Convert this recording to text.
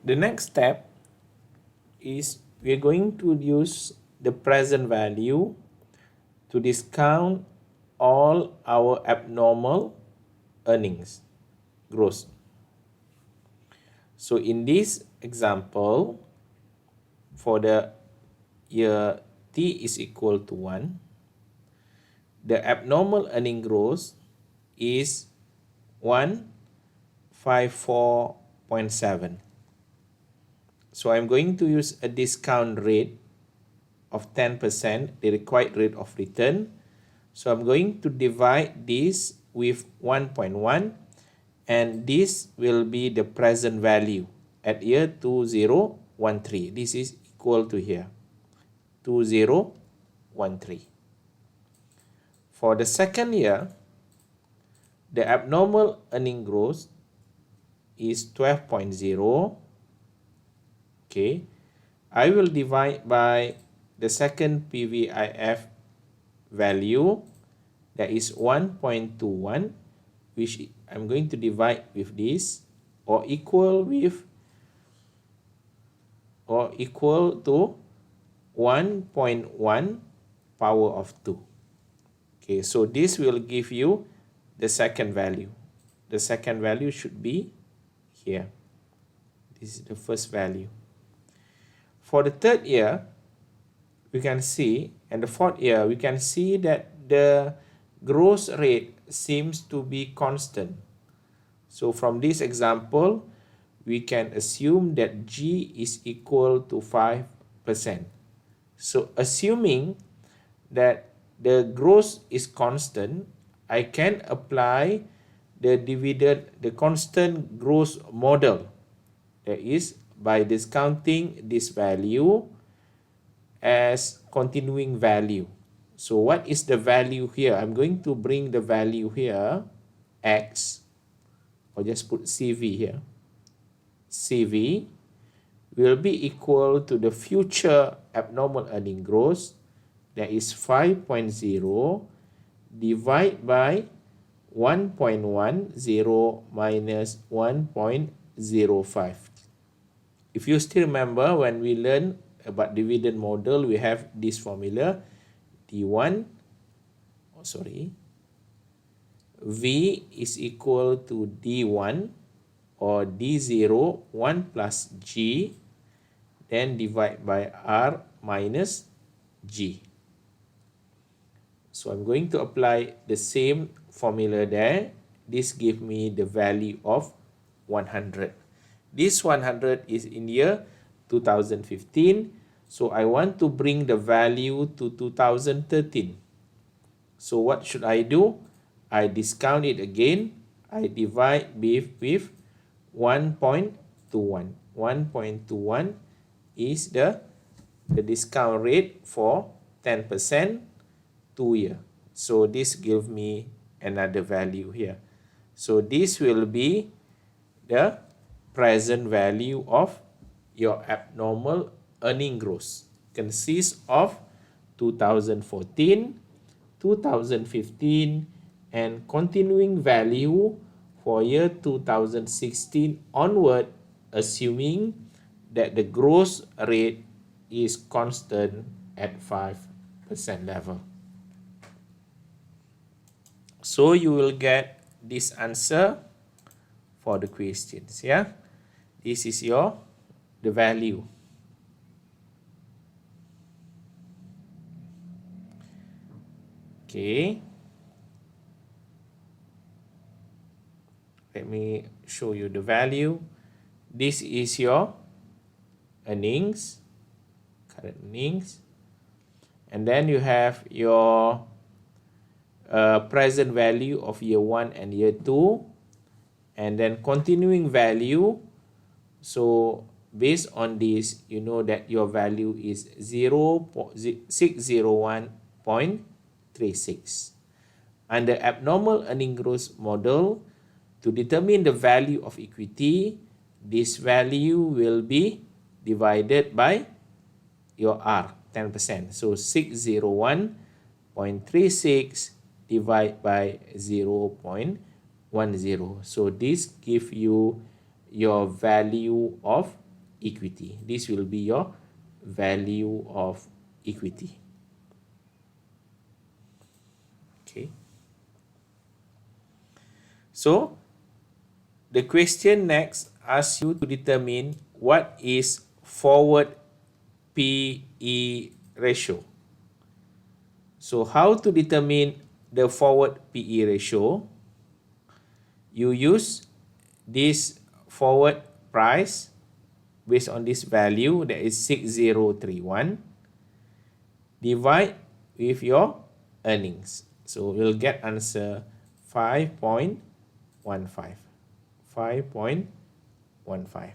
The next step is we're going to use the present value to discount all our abnormal earnings, gross. So in this example, for the year T is equal to 1, the abnormal earning gross is 154.7. So I'm going to use a discount rate of 10%, the required rate of return. So I'm going to divide this with 1.1, and this will be the present value at year 2013. This is equal to here, 2013. For the second year, the abnormal earning growth is 12.0. Okay, I will divide by the second PVIF value, that is 1.21, which I'm going to divide with this, or equal to 1.1 power of 2. Okay, so this will give you the second value. The second value should be here. This is the first value. For the third year, we can see, and the fourth year, we can see that the growth rate seems to be constant. So from this example, we can assume that G is equal to 5%. So assuming that the growth is constant, I can apply the constant growth model. That is, by discounting this value as continuing value. So what is the value here? I'm going to bring the value here, X, or just put CV here. CV will be equal to the future abnormal earning growth, that is 5.0, divided by 1.10 minus 1.05. If you still remember, when we learned about dividend model, we have this formula, V is equal to D1 or D0, 1 plus G, then divide by R minus G. So I'm going to apply the same formula there. This gives me the value of 100. This 100 is in year 2015. So I want to bring the value to 2013. So what should I do? I discount it again. I divide with 1.21. 1.21 is the discount rate for 10% 2 year. So this gives me another value here. So this will be the present value of your abnormal earning growth. Consists of 2014, 2015, and continuing value for year 2016 onward, assuming that the growth rate is constant at 5% level. So you will get this answer for the questions. Yeah, this is the value. Okay, let me show you the value. This is your earnings, current earnings, and then you have your present value of year 1 and year 2, and then continuing value. So based on this, you know that your value is 601.36. Under abnormal earning growth model, to determine the value of equity, this value will be divided by your R, 10%. So 601.36 divided by 0.10. So this gives you your value of equity. This will be your value of equity. Okay. So the question next asks you to determine what is forward PE ratio. So how to determine the forward PE ratio? You use this forward price based on this value, that is 6031, divide with your earnings. So we'll get answer 5.15. 5.15.